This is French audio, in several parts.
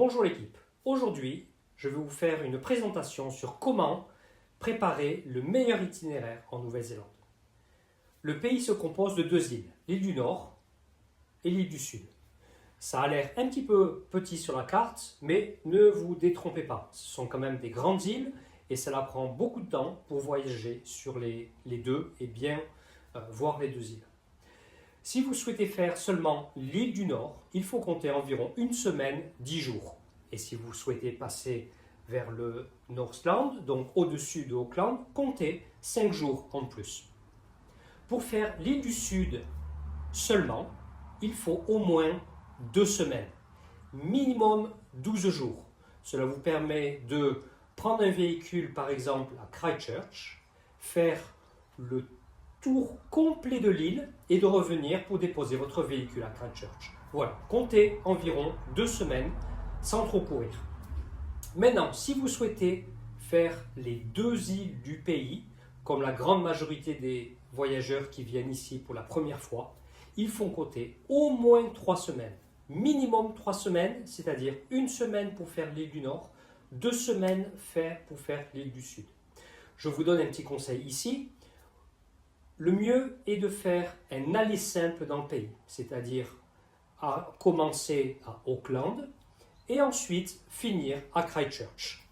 Bonjour l'équipe, aujourd'hui je vais vous faire une présentation sur comment préparer le meilleur itinéraire en Nouvelle-Zélande. Le pays se compose de deux îles, l'île du Nord et l'île du Sud. Ça a l'air un petit peu petit sur la carte, mais ne vous détrompez pas, ce sont quand même des grandes îles et cela prend beaucoup de temps pour voyager sur les deux et bien voir les deux îles. Si vous souhaitez faire seulement l'île du Nord, il faut compter environ une semaine, 10 jours. Et si vous souhaitez passer vers le Northland, donc au-dessus de Auckland, comptez 5 jours en plus. Pour faire l'île du Sud seulement, il faut au moins 2 semaines, minimum 12 jours. Cela vous permet de prendre un véhicule, par exemple à Christchurch, faire le tour complet de l'île et de revenir pour déposer votre véhicule à Christchurch. Voilà, comptez environ 2 semaines sans trop courir. Maintenant, si vous souhaitez faire les deux îles du pays, comme la grande majorité des voyageurs qui viennent ici pour la première fois, il faut compter au moins 3 semaines. Minimum 3 semaines, c'est-à-dire une semaine pour faire l'île du Nord, 2 semaines pour faire l'île du Sud. Je vous donne un petit conseil ici. Le mieux est de faire un aller simple dans le pays, c'est-à-dire à commencer à Auckland et ensuite finir à Christchurch.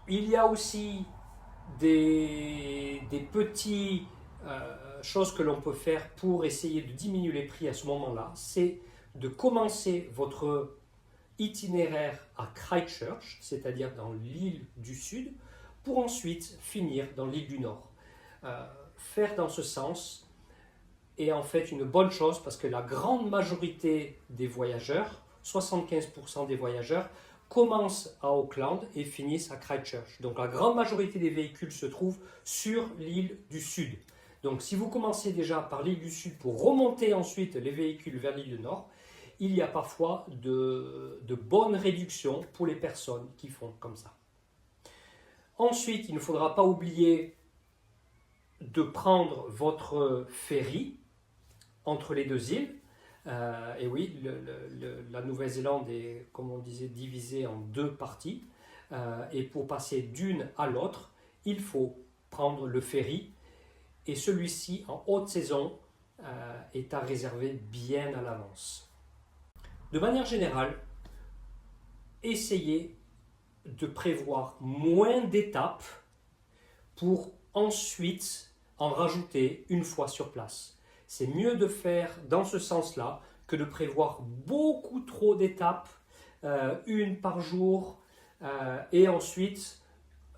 Il y a aussi des petites choses que l'on peut faire pour essayer de diminuer les prix à ce moment-là. C'est de commencer votre itinéraire à Christchurch, c'est-à-dire dans l'île du Sud, pour ensuite finir dans l'île du Nord. Faire dans ce sens est en fait une bonne chose parce que la grande majorité des voyageurs, 75% des voyageurs, commencent à Auckland et finissent à Christchurch. Donc la grande majorité des véhicules se trouvent sur l'île du Sud. Donc si vous commencez déjà par l'île du Sud pour remonter ensuite les véhicules vers l'île du Nord, il y a parfois de bonnes réductions pour les personnes qui font comme ça. Ensuite, il ne faudra pas oublier de prendre votre ferry entre les deux îles. Et oui, la Nouvelle-Zélande est, comme on disait, divisée en deux parties. Et pour passer d'une à l'autre, il faut prendre le ferry. Et celui-ci, en haute saison, est à réserver bien à l'avance. De manière générale, essayez de prévoir moins d'étapes pour ensuite en rajouter une fois sur place. C'est mieux de faire dans ce sens-là que de prévoir beaucoup trop d'étapes, une par jour, et ensuite,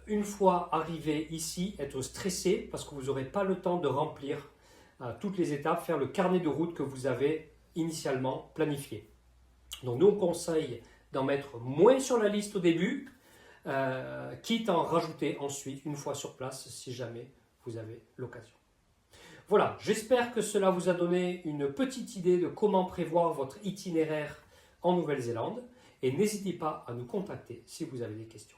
une fois arrivé ici, être stressé parce que vous n'aurez pas le temps de remplir toutes les étapes, faire le carnet de route que vous avez initialement planifié. Donc nous, on conseille d'en mettre moins sur la liste au début, quitte à en rajouter ensuite une fois sur place si jamais vous avez l'occasion. Voilà, j'espère que cela vous a donné une petite idée de comment prévoir votre itinéraire en Nouvelle-Zélande et n'hésitez pas à nous contacter si vous avez des questions.